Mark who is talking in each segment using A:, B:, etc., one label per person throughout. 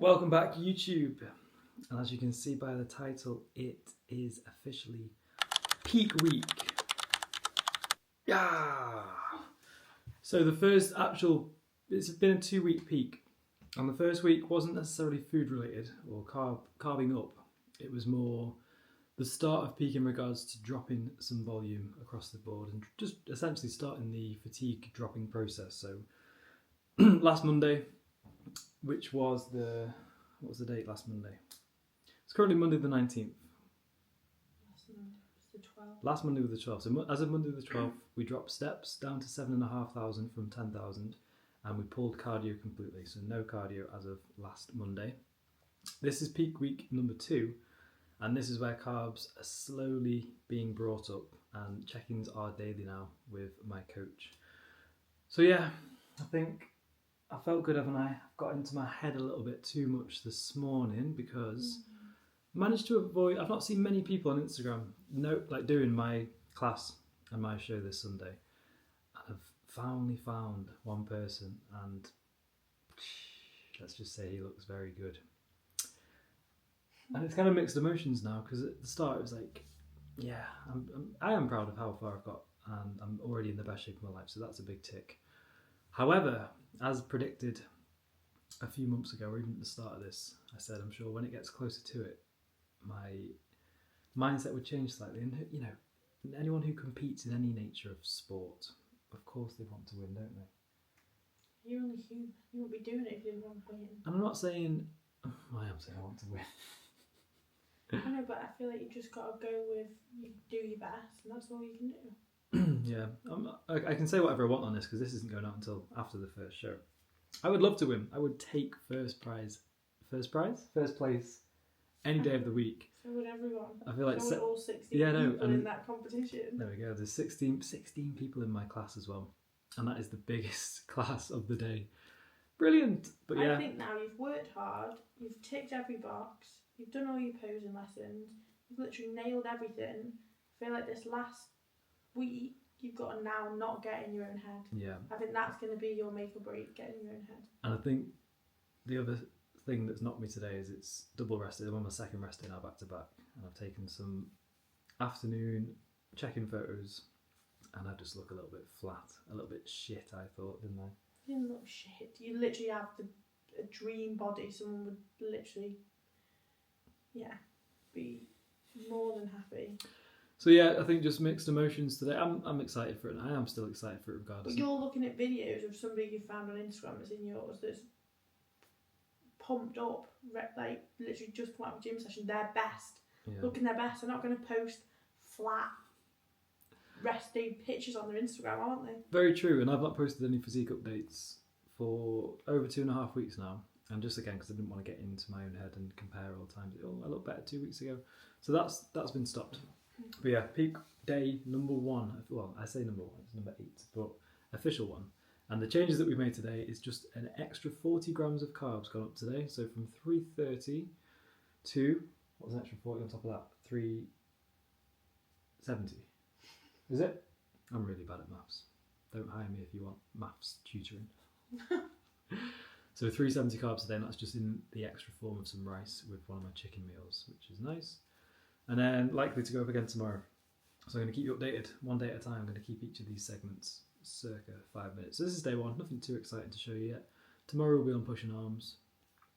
A: Welcome back, YouTube. And as you can see by the title, it is officially peak week. Yeah. So the first it's been a 2-week peak. And the first week wasn't necessarily food related or carving up. It was more the start of peak in regards to dropping some volume across the board and just essentially starting the fatigue dropping process. So last Monday, which was what was the date last Monday? It's currently Monday the 19th. Last Monday was the 12th. So as of Monday the 12th, we dropped steps down to 7,500 from 10,000, and we pulled cardio completely. So no cardio as of last Monday. This is peak week number 2, and this is where carbs are slowly being brought up, and check-ins are daily now with my coach. So yeah, I think I felt good, haven't I? I've got into my head a little bit too much this morning because I managed to avoid. I've not seen many people on Instagram doing my class and my show this Sunday. I've finally found one person, and let's just say he looks very good. And it's kind of mixed emotions now because at the start it was like, yeah, I am proud of how far I've got, and I'm already in the best shape of my life, so that's a big tick. However, as predicted a few months ago, or even at the start of this, I said I'm sure when it gets closer to it, my mindset would change slightly. And you know, anyone who competes in any nature of sport, of course they want to win, don't they?
B: You're only human. You wouldn't be doing it if you didn't want to win.
A: And I'm not saying, I am saying I want to win.
B: I know, but I feel like you just got to go with, you do your best, and that's all you can do.
A: Yeah, I can say whatever I want on this because this isn't going out until after the first show. I would love to win. I would take first place any day of the week.
B: So would everyone.
A: I feel like
B: so would all 16 people in that competition.
A: There we go. There's 16 people in my class as well, and that is the biggest class of the day. Brilliant. But yeah,
B: I think now you've worked hard. You've ticked every box. You've done all your posing lessons. You've literally nailed everything. I feel like this last week you've got to now not get in your own head.
A: Yeah.
B: I think that's going to be your make or break, getting in your own head.
A: And I think the other thing that's knocked me today is it's double rested. I'm on my second rest day now back to back, and I've taken some afternoon check-in photos, and I just look a little bit flat, a little bit shit, I thought, didn't I?
B: You didn't look shit. You literally have a dream body. Someone would literally, be more than happy.
A: So yeah, I think just mixed emotions today. I'm excited for it, and I am still excited for it regardless.
B: But you're looking at videos of somebody you found on Instagram that's in yours that's pumped up, like literally just come out of a gym session, their best, looking their best. They're not going to post flat, rest day pictures on their Instagram, aren't they?
A: Very true, and I've not posted any physique updates for over 2.5 weeks now. And just again, because I didn't want to get into my own head and compare all the times. Oh, I look better 2 weeks ago. So that's been stopped. But yeah, peak day number 1. Well, I say number 1, it's number 8, but official one. And the changes that we've made today is just an extra 40 grams of carbs gone up today. So from 330 to, what was an extra 40 on top of that? 370. Is it? I'm really bad at maths. Don't hire me if you want maths tutoring. So 370 carbs today, and that's just in the extra form of some rice with one of my chicken meals, which is nice. And then likely to go up again tomorrow. So I'm going to keep you updated one day at a time. I'm going to keep each of these segments circa 5 minutes. So this is day 1, nothing too exciting to show you yet. Tomorrow we'll be on pushing arms.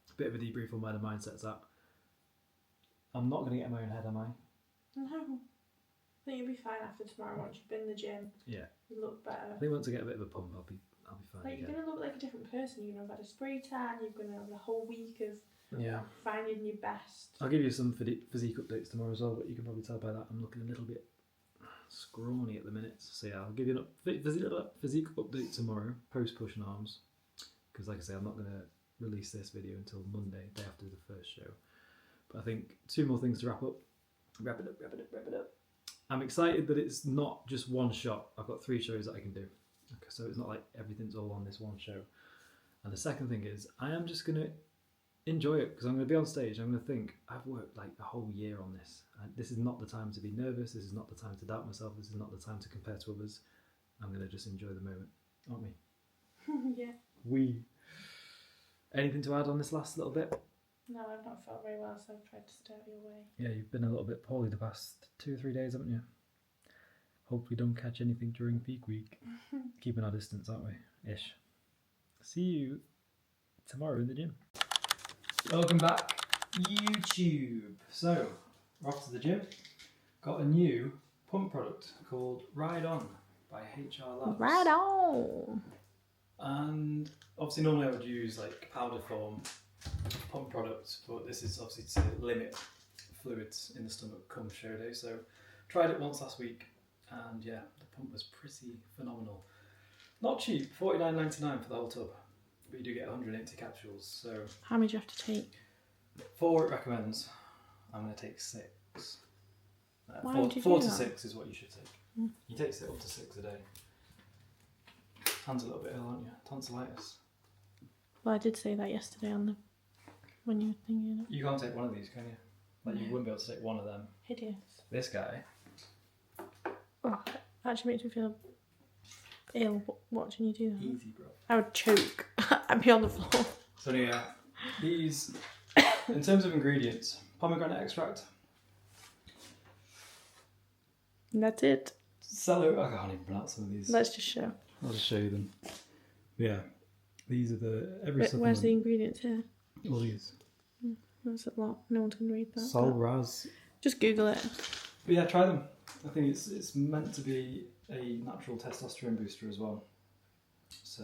A: A bit of a debrief on where the mindset's at. I'm not going to get in my own head, am I?
B: No. I think you'll be fine after tomorrow once you've been in the gym.
A: Yeah.
B: You look better.
A: I think once I get a bit of a pump, I'll be fine.
B: Like, you're going to look like a different person. You're going to have had a spray tan. You're going to have a whole week of finding your best.
A: I'll give you some physique updates tomorrow as well, but you can probably tell by that I'm looking a little bit scrawny at the minute. So yeah, I'll give you a physique update tomorrow, post pushing arms, because like I say, I'm not going to release this video until Monday, day after the first show. But I think 2 more things to wrap up. Wrap it up. I'm excited that it's not just one shot. I've got 3 shows that I can do. Okay, so it's not like everything's all on this one show. And the second thing is, I am just going to enjoy it because I'm going to be on stage. I'm going to think, I've worked like a whole year on this. And this is not the time to be nervous. This is not the time to doubt myself. This is not the time to compare to others. I'm going to just enjoy the moment, aren't we?
B: Yeah.
A: Anything to add on this last little bit?
B: No, I've not felt very well, so I've tried to stay out of your way.
A: Yeah, you've been a little bit poorly the past 2 or 3 days, haven't you? Hopefully don't catch anything during peak week. Keeping our distance, aren't we? Ish. See you tomorrow in the gym. Welcome back, YouTube. So, we're off to the gym. Got a new pump product called Ride On by HR Labs.
B: Right on!
A: And obviously normally I would use like powder form pump products, but this is obviously to limit fluids in the stomach come show day. So tried it once last week, and yeah, the pump was pretty phenomenal. Not cheap, $49.99 for the whole tub, but you do get 180 capsules. So
B: how many do you have to take?
A: 4 it recommends. I'm going to take 6.
B: Why
A: 4,
B: would you
A: 4
B: do
A: to
B: that?
A: 6 is what you should take. You take up to 6 a day. Hands a little bit ill, aren't you? Tonsillitis.
B: Well, I did say that yesterday on the when you were thinking it.
A: You can't take one of these, can you? Like you wouldn't be able to take one of them.
B: Hideous.
A: This guy.
B: Oh, actually makes me feel ill watching you do that.
A: Easy, bro.
B: I would choke. I'd be on the floor.
A: So yeah, these, in terms of ingredients, pomegranate extract,
B: And that's it.
A: celery. I can't even pronounce some of these.
B: Let's just show.
A: I'll just show you them. Yeah, these are the every
B: Where's
A: supplement.
B: the ingredients here?
A: All these.
B: That's a lot. No one's going to read that.
A: Sol Raz.
B: Just Google it.
A: But yeah, try them. I think it's meant to be a natural testosterone booster as well. So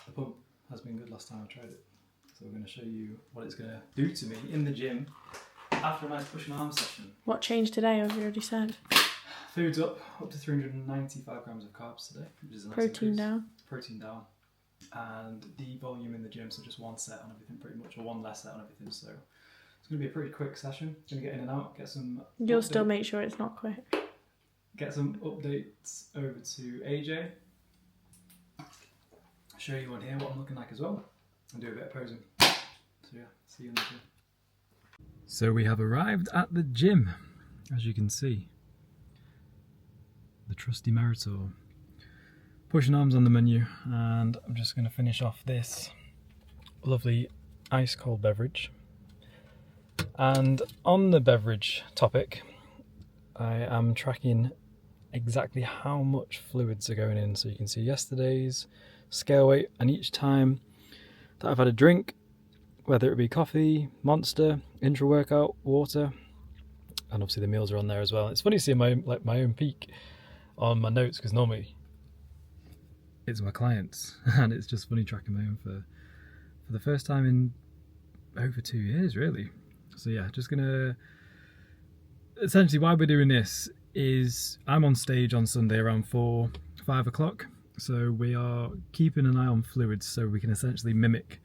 A: the pump has been good last time I tried it. So we're going to show you what it's going to do to me in the gym after a nice push and arm session.
B: What changed today, have you already said?
A: Food's up to 395 grams of carbs today, which is a nice
B: Protein
A: increase.
B: down.
A: Protein down. And the volume in the gym, so just one set on everything pretty much, or one less set on everything. So it's going to be a pretty quick session. Going to get in and out, get some.
B: You'll still make sure it's not quick.
A: Get some updates over to AJ. Show you on here what I'm looking like as well, and do a bit of posing. So yeah, see you in the gym. So we have arrived at the gym, as you can see. The trusty Meritor. Pushing arms on the menu, and I'm just going to finish off this lovely ice cold beverage. And on the beverage topic, I am tracking exactly how much fluids are going in. So you can see yesterday's scale weight, and each time that I've had a drink, whether it be coffee, Monster, intra-workout, water, and obviously the meals are on there as well. It's funny seeing my own peak on my notes, because normally it's my clients, and it's just funny tracking my own for the first time in over 2 years, really. So yeah, just gonna essentially why we're doing this is I'm on stage on Sunday around 5 o'clock. So we are keeping an eye on fluids so we can essentially mimic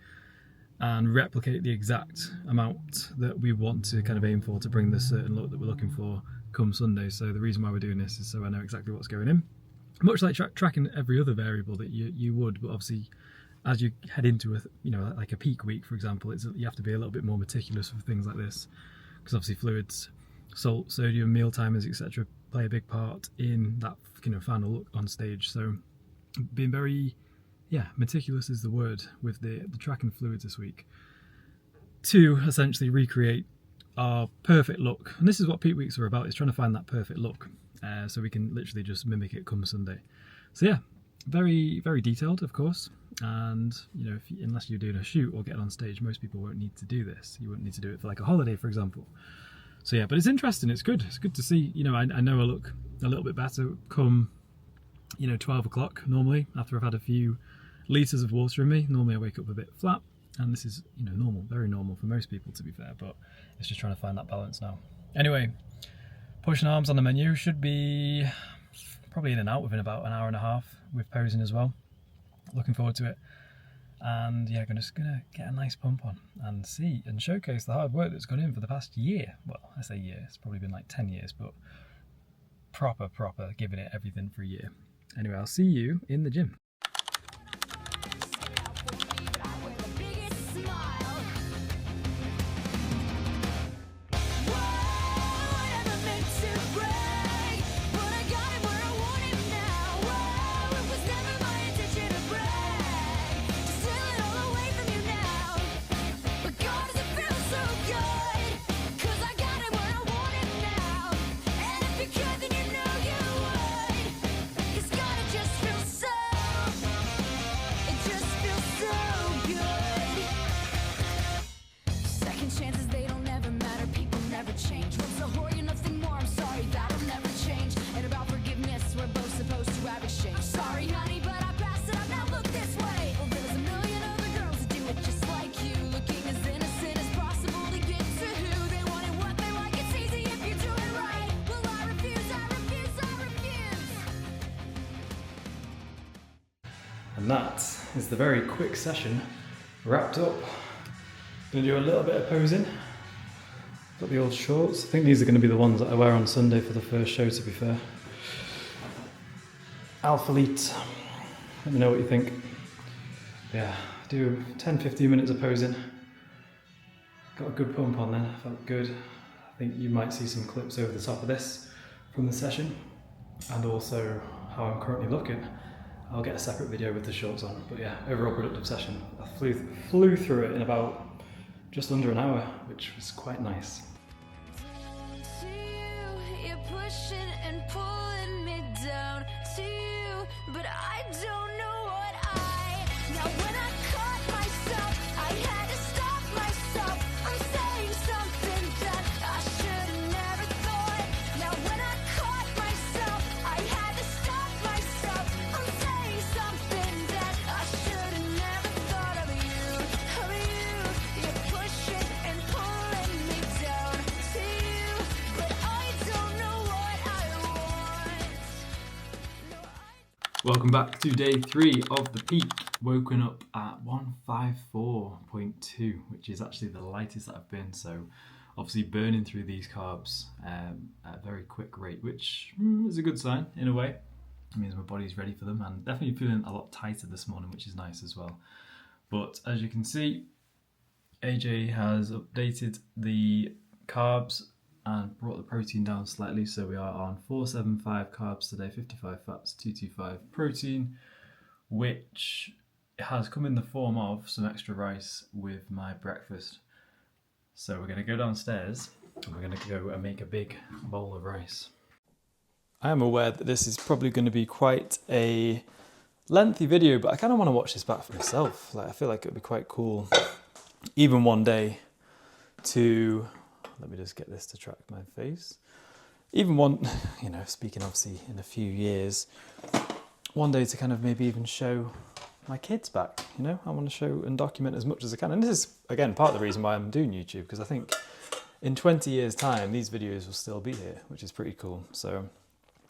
A: and replicate the exact amount that we want to kind of aim for to bring the certain look that we're looking for come Sunday. So the reason why we're doing this is so I know exactly what's going in. Much like tracking every other variable that you would, but obviously as you head into like a peak week, for example, you have to be a little bit more meticulous with things like this, because obviously fluids, salt, sodium, meal timers, etc., play a big part in that final look on stage. So being very meticulous is the word with the tracking fluids this week to essentially recreate our perfect look. And this is what peak weeks are about, is trying to find that perfect look, so we can literally just mimic it come Sunday. So yeah, very, very detailed, of course. And unless you're doing a shoot or getting on stage, most people won't need to do this. You wouldn't need to do it for like a holiday, for example. So yeah, but it's interesting. It's good. It's good to see. I know I look a little bit better come 12 o'clock normally, after I've had a few litres of water in me. Normally I wake up a bit flat, and this is normal, very normal for most people, to be fair, but it's just trying to find that balance now. Anyway, pushing arms on the menu, should be probably in and out within about an hour and a half with posing as well. Looking forward to it. And yeah, just gonna get a nice pump on and see and showcase the hard work that's gone in for the past year. Well, I say year, it's probably been like 10 years, but proper giving it everything for a year. Anyway, I'll see you in the gym.
C: God is a
A: And that is the very quick session wrapped up. Gonna do a little bit of posing. Got the old shorts. I think these are going to be the ones that I wear on Sunday for the first show, to be fair. Alpha Elite. Let me know what you think. Yeah, do 10-15 minutes of posing. Got a good pump on then, felt good. I think you might see some clips over the top of this from the session, and also how I'm currently looking. I'll get a separate video with the shorts on, but yeah, overall productive session. I flew through it in about just under an hour, which was quite nice.
C: You're pushing and pulling me down to you, but I don't know what now when I caught myself, I had to stop myself. I'm saying something that I should have never thought. Now when I caught myself, I had to stop myself. I'm saying something that I should have never thought of you. You're pushing and pulling me down to you, but I don't know what I want.
A: Welcome back to day 3 of the peak. Woken up at 154.2, which is actually the lightest that I've been, so obviously burning through these carbs at a very quick rate, which is a good sign in a way. It means my body's ready for them, and definitely feeling a lot tighter this morning, which is nice as well. But as you can see, AJ has updated the carbs and brought the protein down slightly, so we are on 475 carbs today, 55 fats, 225 protein, which has come in the form of some extra rice with my breakfast. So we're going to go downstairs and we're going to go and make a big bowl of rice. I am aware that this is probably going to be quite a lengthy video, but I kind of want to watch this back for myself. Like, I feel like it would be quite cool, even one day, to... Let me just get this to track my face. Even one, speaking obviously in a few years, one day to kind of maybe even show my kids back, I want to show and document as much as I can. And this is, again, part of the reason why I'm doing YouTube, because I think in 20 years' time, these videos will still be here, which is pretty cool. So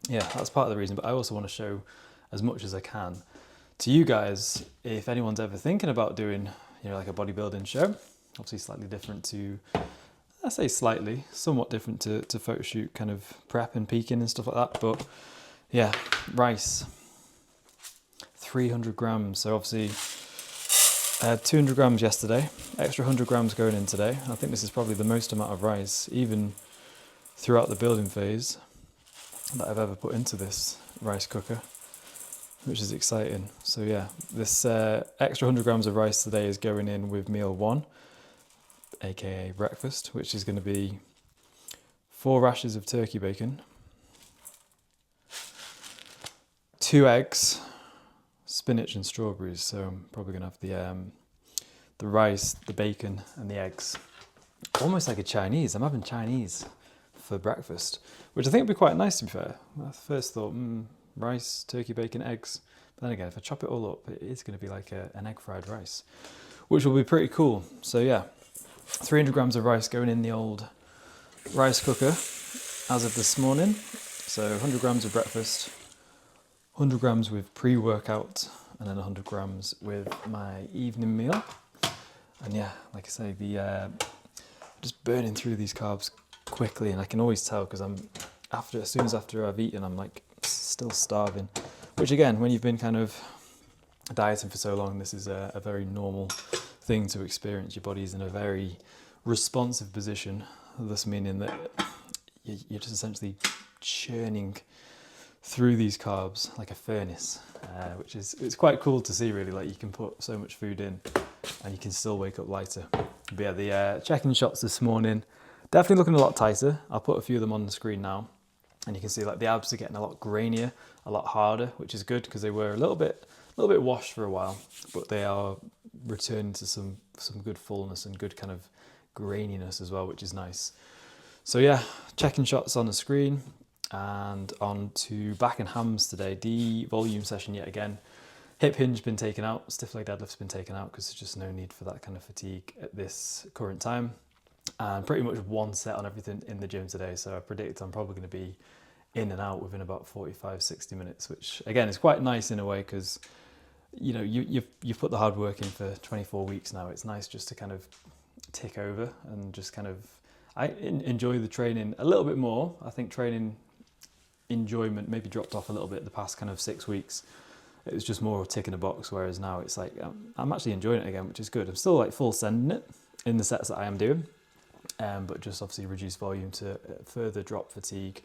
A: yeah, that's part of the reason. But I also want to show as much as I can to you guys, if anyone's ever thinking about doing, like a bodybuilding show. Obviously slightly different to, I say slightly, somewhat different to photo shoot kind of prep and peaking and stuff like that. But yeah, rice. 300 grams, so obviously I had 200 grams yesterday, extra 100 grams going in today. I think this is probably the most amount of rice, even throughout the building phase, that I've ever put into this rice cooker, which is exciting. So yeah, this extra 100 grams of rice today is going in with meal 1, aka breakfast, which is going to be 4 rashers of turkey bacon, 2 eggs, spinach and strawberries. So I'm probably gonna have the rice, the bacon and the eggs. Almost like a Chinese. I'm having Chinese for breakfast, which I think would be quite nice, to be fair. I first thought rice, turkey, bacon, eggs, but then again, if I chop it all up, it is going to be like an egg fried rice, which will be pretty cool. So yeah, 300 grams of rice going in the old rice cooker as of this morning. So 100 grams of breakfast, 100 grams with pre-workout, and then 100 grams with my evening meal. And yeah, like I say, just burning through these carbs quickly, and I can always tell because as soon as I've eaten, I'm like still starving. Which again, when you've been kind of dieting for so long, this is a very normal thing to experience. Your body's in a very responsive position, thus meaning that you're just essentially churning through these carbs like a furnace, which is, it's quite cool to see, really. Like, you can put so much food in and you can still wake up lighter. But yeah, the check-in shots this morning, definitely looking a lot tighter. I'll put a few of them on the screen now, and you can see like the abs are getting a lot grainier, a lot harder, which is good because they were a little bit washed for a while, but they are returning to some good fullness and good kind of graininess as well, which is nice. So yeah, check-in shots on the screen. And on to back and hams today. The volume session yet again. Hip hinge been taken out, stiff leg deadlift's been taken out because there's just no need for that kind of fatigue at this current time. And pretty much one set on everything in the gym today. So I predict I'm probably going to be in and out within about 45-60 minutes, which again is quite nice in a way because you've put the hard work in for 24 weeks now. It's nice just to kind of tick over and just kind of enjoy the training a little bit more. I think training enjoyment maybe dropped off a little bit the past kind of 6 weeks. It was just more ticking a box, whereas now it's like I'm actually enjoying it again, which is good. I'm still like full sending it in the sets that I am doing, but just obviously reduce volume to further drop fatigue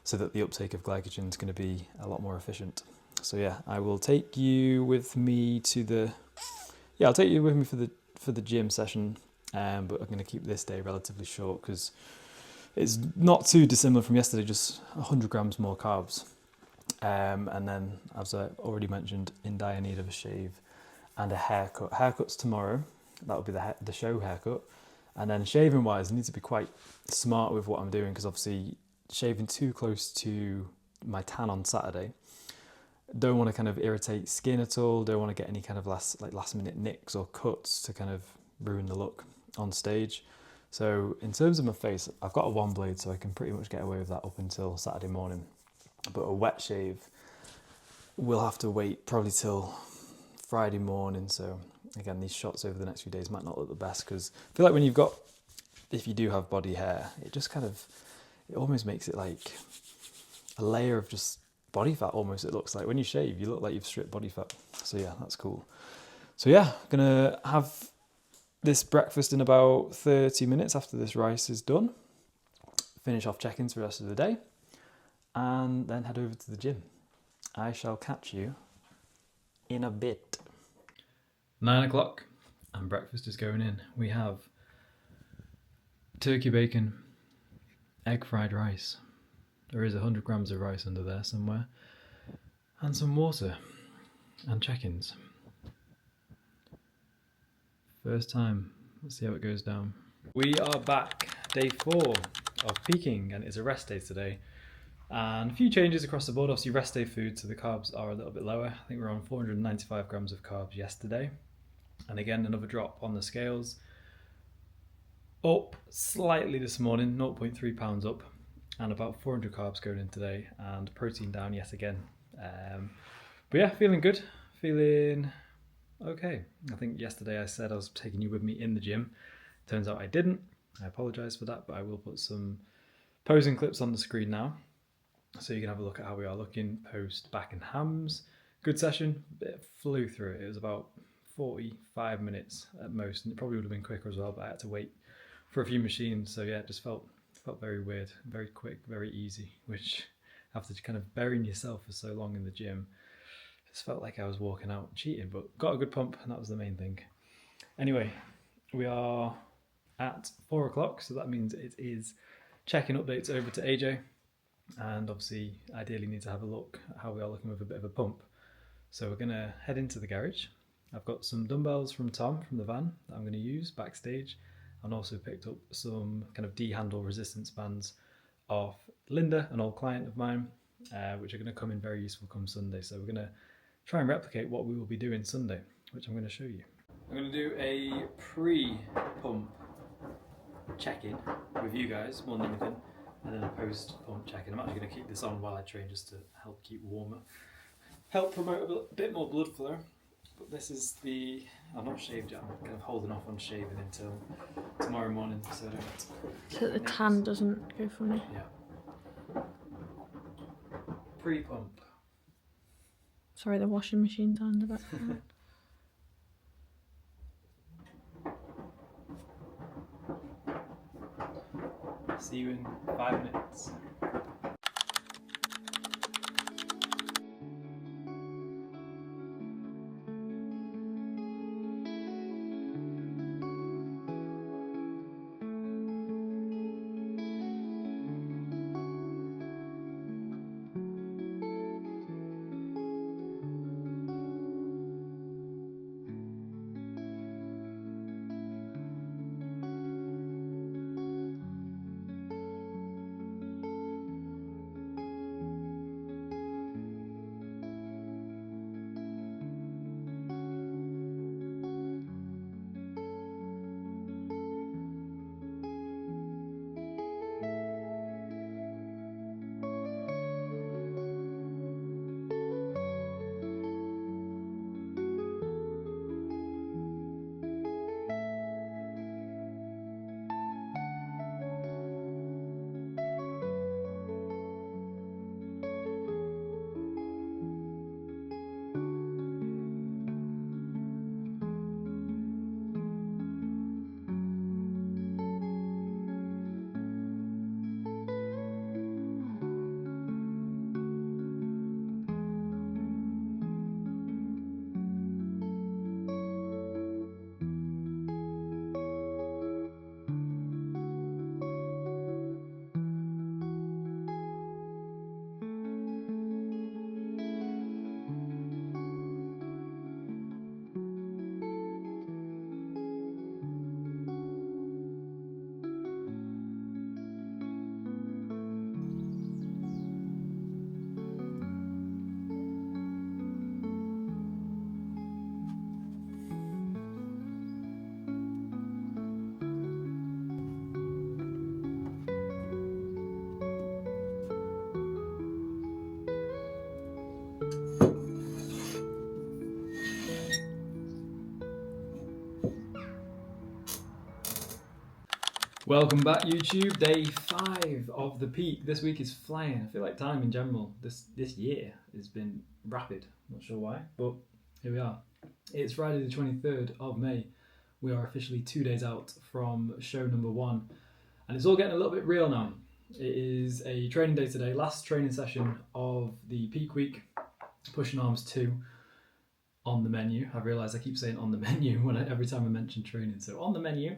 A: so that the uptake of glycogen is going to be a lot more efficient. So yeah, I will take you with me I'll take you with me for the gym session, but I'm going to keep this day relatively short because it's not too dissimilar from yesterday, just 100 grams more carbs. And then, as I already mentioned, in dire need of a shave and a haircut. Haircut's tomorrow. That will be the show haircut. And then shaving wise, I need to be quite smart with what I'm doing because obviously shaving too close to my tan on Saturday. Don't want to kind of irritate skin at all. Don't want to get any kind of last minute nicks or cuts to kind of ruin the look on stage. So in terms of my face, I've got a one blade, so I can pretty much get away with that up until Saturday morning. But a wet shave will have to wait probably till Friday morning. So again, these shots over the next few days might not look the best because I feel like if you do have body hair, it almost makes it like a layer of just body fat almost. It looks like when you shave, you look like you've stripped body fat. So yeah, that's cool. So yeah, gonna have this breakfast in about 30 minutes after this rice is done. Finish off check-ins for the rest of the day. And then head over to the gym. I shall catch you in a bit. 9 o'clock and breakfast is going in. We have turkey bacon, egg fried rice. There is 100 grams of rice under there somewhere. And some water and check-ins. First time. Let's see how it goes down. We are back. Day 4 of peaking and it's a rest day today. And a few changes across the board. Obviously rest day food, so the carbs are a little bit lower. I think we're on 495 grams of carbs yesterday. And again, another drop on the scales. Up slightly this morning, 0.3 pounds up. And about 400 carbs going in today. And protein down yet again. But yeah, feeling good. Feeling okay. I think yesterday I said I was taking you with me in the gym. Turns out I didn't. I apologise for that, but I will put some posing clips on the screen now. So you can have a look at how we are looking post back and hams. Good session. It flew through it. It was about 45 minutes at most, and it probably would have been quicker as well, but I had to wait for a few machines. So yeah, it just felt very weird, very quick, very easy, which after kind of burying yourself for so long in the gym, it just felt like I was walking out cheating, but got a good pump and that was the main thing. Anyway, we are at 4 o'clock, so that means it is checking updates over to AJ. And obviously ideally need to have a look at how we are looking with a bit of a pump. So we're going to head into the garage. I've got some dumbbells from Tom from the van that I'm going to use backstage, and also picked up some kind of D-handle resistance bands off Linda, an old client of mine, which are going to come in very useful come Sunday. So we're going to try and replicate what we will be doing Sunday, which I'm going to show you. I'm going to do a pre-pump check-in with you guys more than anything. And then a post-pump check-in. I'm actually going to keep this on while I train just to help keep warmer. Help promote a bit more blood flow. But this is I'm not shaved yet, I'm kind of holding off on shaving until tomorrow morning. So
B: that the tan doesn't go funny.
A: Yeah. Pre-pump.
B: Sorry, the washing machine's on in the background.
A: See you in 5 minutes. Welcome back, YouTube. Day 5 of the peak. This week is flying. I feel like time in general this year has been rapid. Not sure why, but here we are. It's Friday the 23rd of May. We are officially 2 days out from show number 1, and it's all getting a little bit real now. It is a training day today, last training session of the peak week. Pushing Arms 2 on the menu. I realise I keep saying on the menu every time I mention training, so on the menu.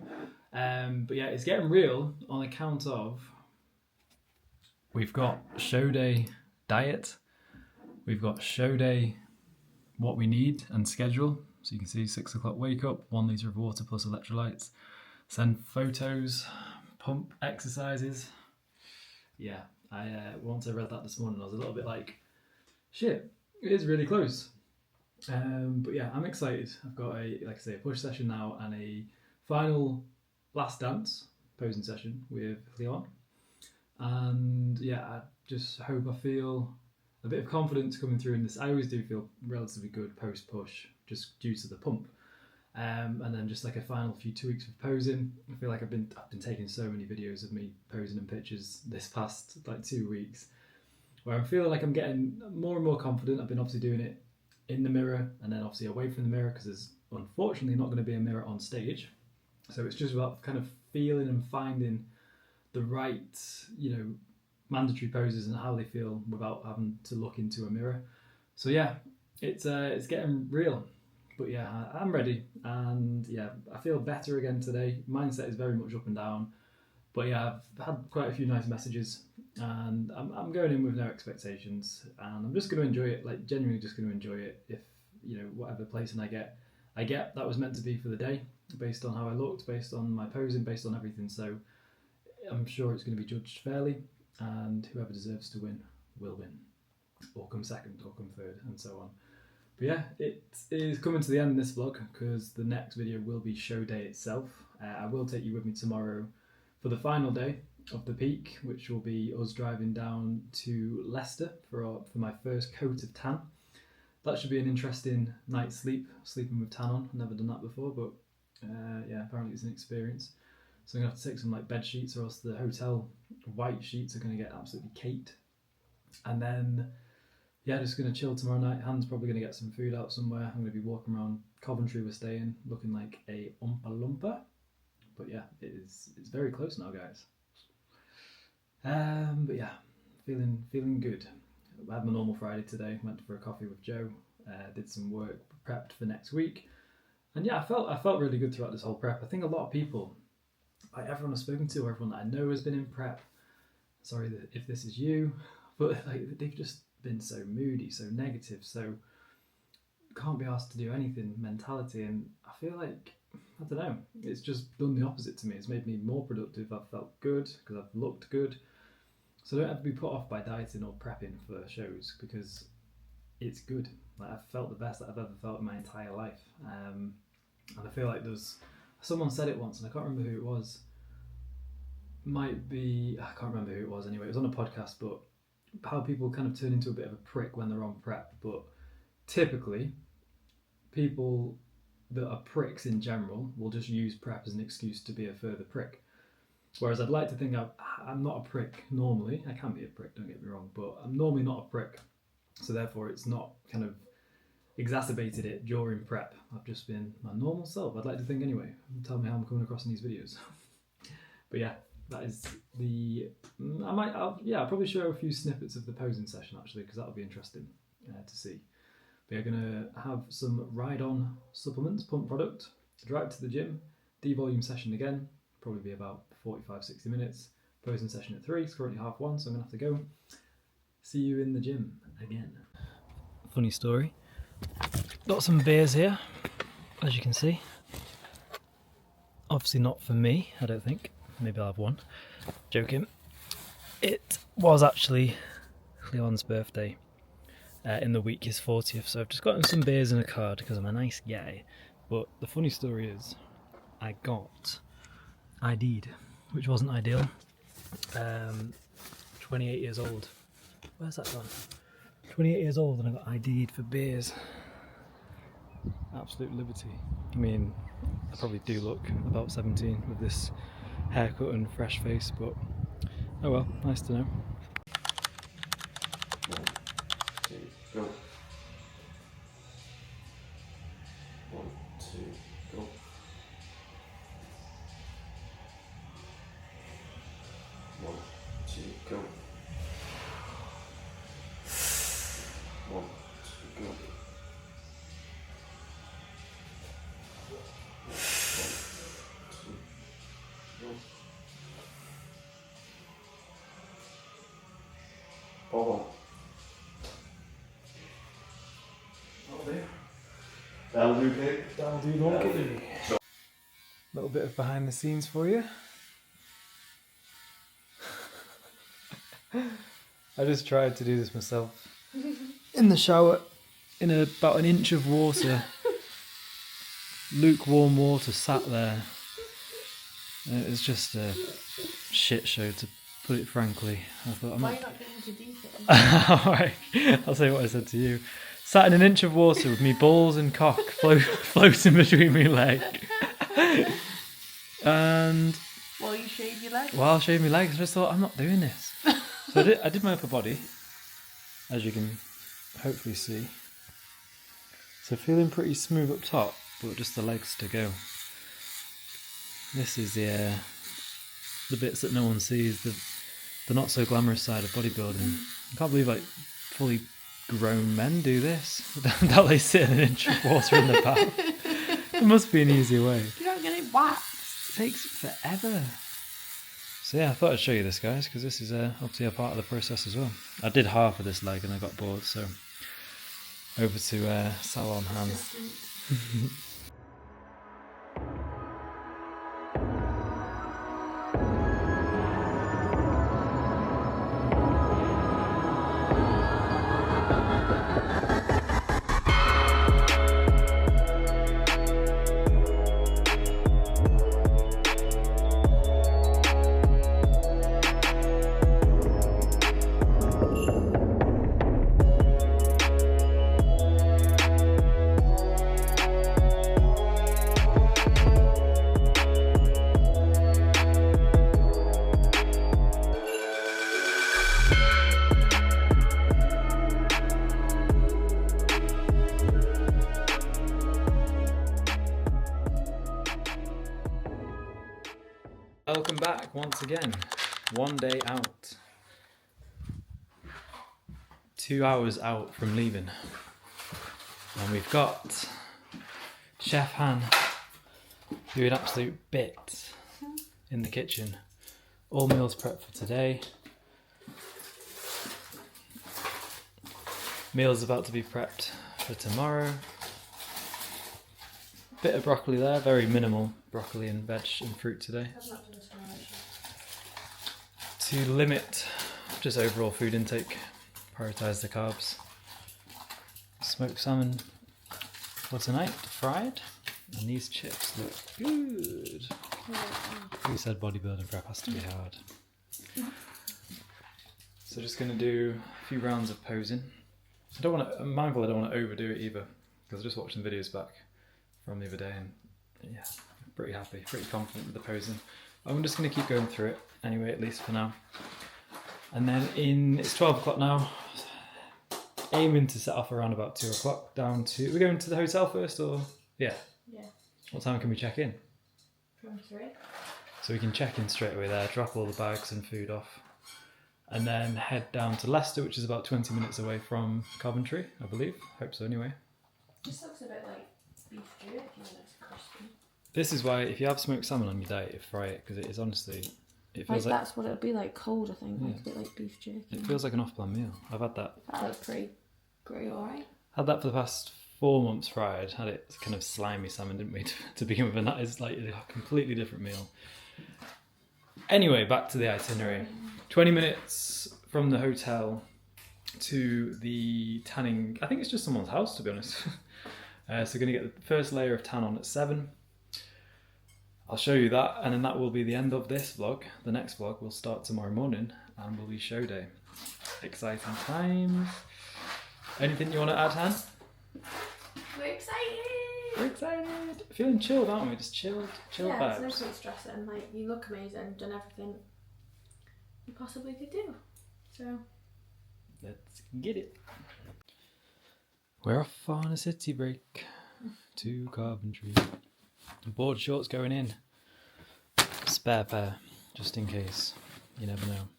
A: But yeah, it's getting real on account of we've got show day diet, we've got show day what we need and schedule. So you can see 6 o'clock wake up, 1 litre of water plus electrolytes, send photos, pump exercises. Yeah, once I read that this morning, I was a little bit like, shit, it is really close. But yeah, I'm excited. I've got a push session now and a final last dance posing session with Leon. And yeah, I just hope I feel a bit of confidence coming through in this. I always do feel relatively good post push just due to the pump. And then just like a final few 2 weeks of posing. I feel like I've been taking so many videos of me posing in pictures this past 2 weeks where I'm feeling like I'm getting more and more confident. I've been obviously doing it in the mirror and then obviously away from the mirror because there's unfortunately not going to be a mirror on stage. So it's just about kind of feeling and finding the right, mandatory poses and how they feel without having to look into a mirror. So yeah, it's getting real. But yeah, I'm ready, and yeah, I feel better again today. Mindset is very much up and down. But yeah, I've had quite a few nice messages, and I'm going in with no expectations, and I'm just going to enjoy it, genuinely just going to enjoy it. If, whatever placing I get, that was meant to be for the day, based on how I looked, based on my posing, based on everything. So I'm sure it's going to be judged fairly, and whoever deserves to win will win, or come second, or come third, and so on. But yeah, it is coming to the end of this vlog because the next video will be show day itself. I will take you with me tomorrow for the final day of the peak, which will be us driving down to Leicester for my first coat of tan. That should be an interesting night's sleeping with tan on. I've never done that before, but yeah, apparently it's an experience. So I'm going to have to take some bed sheets, or else the hotel white sheets are going to get absolutely caked. And then yeah, just going to chill tomorrow night. Han's probably going to get some food out somewhere. I'm going to be walking around Coventry we're staying, looking like a Oompa Loompa. But yeah, it's very close now, guys. But yeah, feeling good. I had my normal Friday today. Went for a coffee with Joe. Did some work, prepped for next week. And yeah, I felt really good throughout this whole prep. I think a lot of people, everyone I've spoken to, or everyone that I know has been in prep. Sorry if this is you, but they've just been so moody, so negative, so can't be asked to do anything mentality. And I feel like, I don't know, it's just done the opposite to me. It's made me more productive. I've felt good because I've looked good. So I don't have to be put off by dieting or prepping for shows because it's good. I've felt the best that I've ever felt in my entire life. And I feel like someone said it once, and I can't remember who it was. I can't remember who it was anyway. It was on a podcast, but how people kind of turn into a bit of a prick when they're on prep. But typically, people that are pricks in general will just use prep as an excuse to be a further prick. Whereas I'd like to think I'm not a prick normally. I can be a prick, don't get me wrong, but I'm normally not a prick. So therefore it's not kind of exacerbated it during prep. I've just been my normal self. I'd like to think anyway. Tell me how I'm coming across in these videos. But yeah, that is I'll probably show a few snippets of the posing session actually, because that'll be interesting to see. We're going to have some ride-on supplements, pump product, drive to the gym, devolume session again, probably be about 45-60 minutes, posing session at 3, it's currently 1:30, so I'm going to have to go. See you in the gym again. Funny story. Got some beers here, as you can see. Obviously not for me, I don't think. Maybe I'll have one. Joking. It was actually Leon's birthday in the week, his 40th, so I've just got him some beers and a card because I'm a nice guy. But the funny story is, I got ID'd, which wasn't ideal. 28 years old. Where's that gone? 28 years old and I got ID'd for beers. Absolute liberty. I mean, I probably do look about 17 with this haircut and fresh face, but oh well, nice to know.
D: 1, 2, go. 1, 2, go. 1, 2, go. 1, 2, go. 1, 2, go. Ball. That'll do, Kate.
A: That'll do, donkey. A little bit of behind the scenes for you. I just tried to do this myself. In the shower, in about an inch of water. Lukewarm water sat there. And it was just a shit show, to put it frankly. I thought,
B: Why are you not getting into detail?
A: Alright, I'll say what I said to you. Sat in an inch of water with me balls and cock floating between my leg. And
B: While you shave your legs?
A: while shaving my legs, I just thought, I'm not doing this. So I did my upper body, as you can hopefully see. So feeling pretty smooth up top, but just the legs to go. This is the bits that no one sees, the not so glamorous side of bodybuilding. I can't believe like fully grown men do this. That they sit in an inch of water in the bath. There must be an easier way.
B: You don't get it waxed.
A: It takes forever. So yeah, I thought I'd show you this, guys, because this is obviously a part of the process as well. I did half of this leg and I got bored, so over to Salon Han. Welcome back once again. One day out. 2 hours out from leaving. And we've got Chef Han doing absolute bits in the kitchen. All meals prepped for today. Meals about to be prepped for tomorrow. Bit of broccoli there, very minimal broccoli and veg and fruit today. To limit just overall food intake, prioritise the carbs. Smoked salmon for tonight, fried, and these chips look good. We said bodybuilding prep has to be hard. So just going to do a few rounds of posing. I'm mindful I don't want to overdo it either, because I just watched some videos back from the other day and yeah, pretty happy, pretty confident with the posing. I'm just going to keep going through it anyway, at least for now. And then it's 12 o'clock now, aiming to set off around about 2 o'clock down to, we're going to the hotel first or? Yeah. What time can we check in?
B: From 3.
A: So we can check in straight away there, drop all the bags and food off, and then head down to Leicester, which is about 20 minutes away from Coventry, I believe. Hope so anyway.
B: This looks a bit like beef jerky when it's crispy.
A: This is why if you have smoked salmon on your diet, you fry it, because it is honestly, it feels
B: Like
A: like
B: that's what it'll be like cold, I think.
A: Yeah.
B: Like a bit like beef jerky.
A: it feels like an off-plan meal. I've had that.
B: That looks pretty alright.
A: Had that for the past 4 months fried. Had it kind of slimy salmon, didn't we, to begin with, and that is like a completely different meal. Anyway, back to the itinerary. 20 minutes from the hotel to the tanning. I think it's just someone's house, to be honest. So we're going to get the first layer of tan on at 7. I'll show you that, and then that will be the end of this vlog. The next vlog will start tomorrow morning and will be show day. Exciting times. Anything you want to add, Han?
B: We're excited!
A: We're excited. Feeling chilled, aren't we? Just chilled
B: Yeah,
A: vibes.
B: there's no point stressing. Like, you look amazing, done everything you possibly could do. So,
A: Let's get it. We're off on a city break to Coventry. Board shorts going in. Spare pair, just in case. You never know.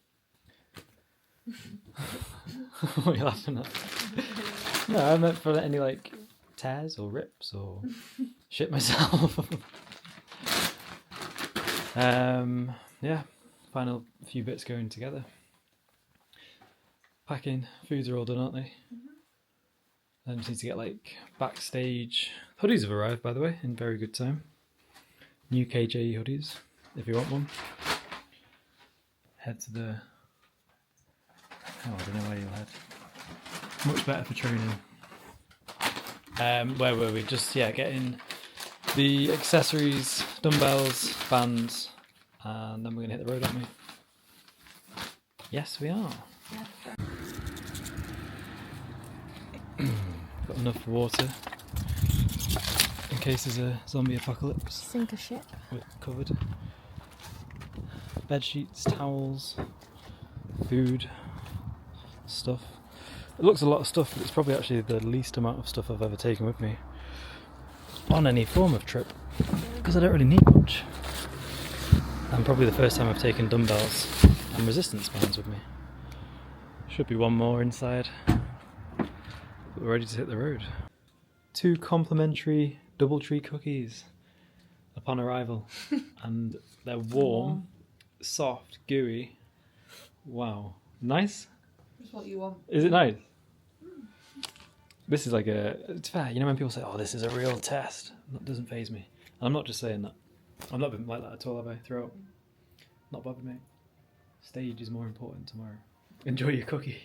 A: What are you laughing at? No, I meant for any like tears or rips or shit myself. Yeah, final few bits going together. Packing, foods are all done, aren't they? Then just need to get like backstage. Hoodies have arrived, by the way, in very good time. New KJE hoodies, if you want one. Head to the. Oh, I don't know where you'll head. Much better for training. Where were we? Just getting the accessories, dumbbells, bands, and then we're gonna hit the road, aren't we? Yes, we are. Got enough water in case there's a zombie apocalypse.
B: sink a ship.
A: We're covered. Bed sheets, towels, food, stuff. It looks a lot of stuff, but it's probably actually the least amount of stuff I've ever taken with me on any form of trip, because I don't really need much. And probably the first time I've taken dumbbells and resistance bands with me. Should be one more inside. We're ready to hit the road. 2 complimentary DoubleTree cookies upon arrival, and they're warm, soft, gooey. Wow, nice.
B: That's what you want.
A: Is it nice? This is like it's fair. You know when people say, "Oh, this is a real test," that doesn't faze me. And I'm not just saying that. I've not been like that at all, have I? Throughout. Not bothered, mate. Stage is more important tomorrow. Enjoy your cookie.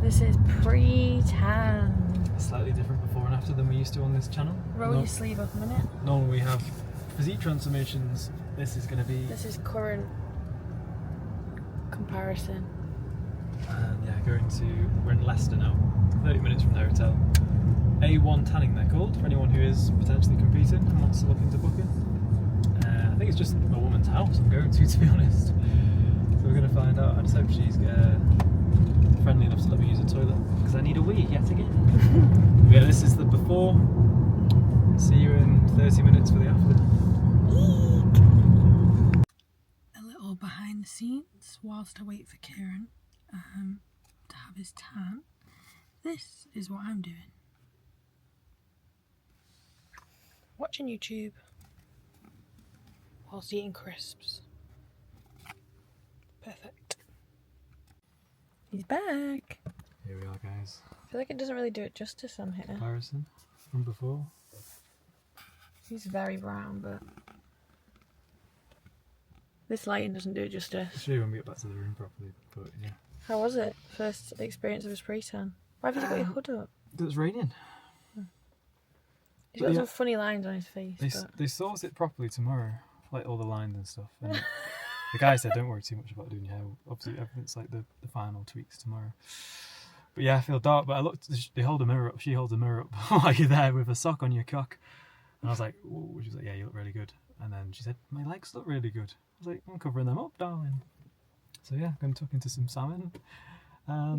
B: This is pre-tan.
A: Slightly different before and after than we used to on this channel.
B: Roll your sleeve up a minute.
A: Normally we have physique transformations. This is going to be...
B: This is current comparison.
A: We're in Leicester now, 30 minutes from the hotel. A1 tanning they're called, for anyone who is potentially competing and wants to look into booking. I think it's just a woman's house I'm going to be honest. So we're going to find out. I just hope she's friendly enough to let me use the toilet, because I need a wee yet again. Yeah, this is the before. See you in 30 minutes for the after.
B: A little behind the scenes whilst I wait for Kieran to have his tan. This is what I'm doing. Watching YouTube whilst eating crisps. Perfect. He's back.
A: Here we are, guys.
B: I feel like it doesn't really do it justice on here.
A: Comparison from before.
B: He's very brown, but this lighting doesn't do it justice.
A: I'll show you when we get back to the room properly, but yeah.
B: How was it? First experience of his pre-tan. Why have you got your hood up?
A: It was raining.
B: He's got some funny lines on his face.
A: They sort it properly tomorrow, like all the lines and stuff. And the guy said, "Don't worry too much about doing your hair. Obviously, everything's like the final tweaks tomorrow." But yeah, I feel dark. But I looked. They hold a mirror up. She holds a mirror up while you're there with a sock on your cock. And I was like, "Ooh." She was like, "Yeah, you look really good." And then she said, "My legs look really good." I was like, "I'm covering them up, darling." So yeah, I'm going to tuck into some salmon.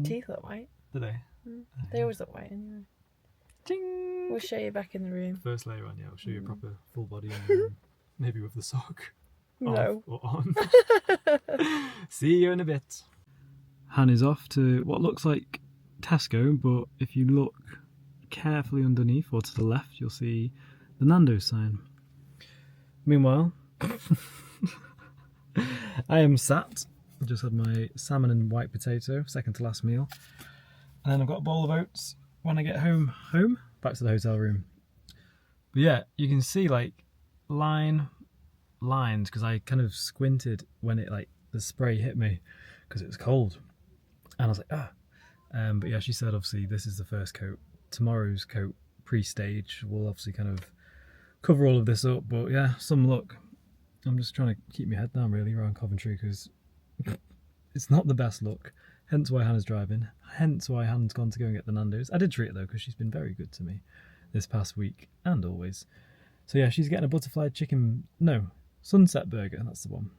B: Teeth look white.
A: Did they?
B: They always look white anyway.
A: Ding!
B: We'll show you back in the room.
A: First layer on, yeah, I'll show you a proper full body and then maybe with the sock
B: No.
A: off or on. See you in a bit. Han is off to what looks like Tesco, but if you look carefully underneath or to the left, you'll see the Nando's sign. Meanwhile, I am sat. I just had my salmon and white potato, second to last meal. And then I've got a bowl of oats when I get home, back to the hotel room. But yeah, you can see like lines, because I kind of squinted when it like the spray hit me because it was cold. And I was like, ah. But yeah, she said obviously this is the first coat. Tomorrow's coat, pre-stage, will obviously kind of cover all of this up. But yeah, some luck. I'm just trying to keep my head down really around Coventry because it's not the best look. Hence why Hannah's driving. Hence why Hannah's gone to go and get the Nando's. I did treat her though because she's been very good to me this past week and always. So yeah, she's getting a butterfly chicken, no, sunset burger, that's the one.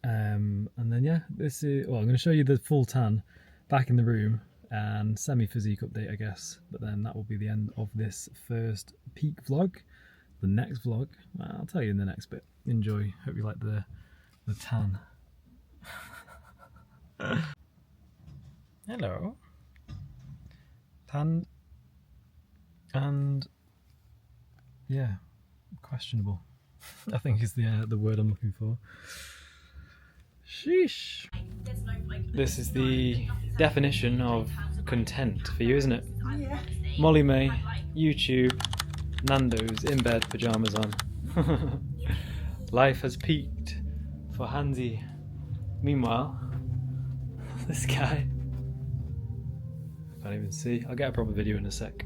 A: And then yeah, this is, well, I'm going to show you the full tan back in the room and semi-physique update, I guess. But then that will be the end of this first peak vlog. The next vlog, well, I'll tell you in the next bit. Enjoy. Hope you like the tan. Hello. Tan and yeah, questionable. I think is the word I'm looking for. Sheesh. This is the definition of content for you, isn't it?
B: Yeah.
A: Molly May, YouTube, Nando's, in bed, pyjamas on. Life has peaked for Hansi. Meanwhile, this guy, can't even see. I'll get a proper video in a sec.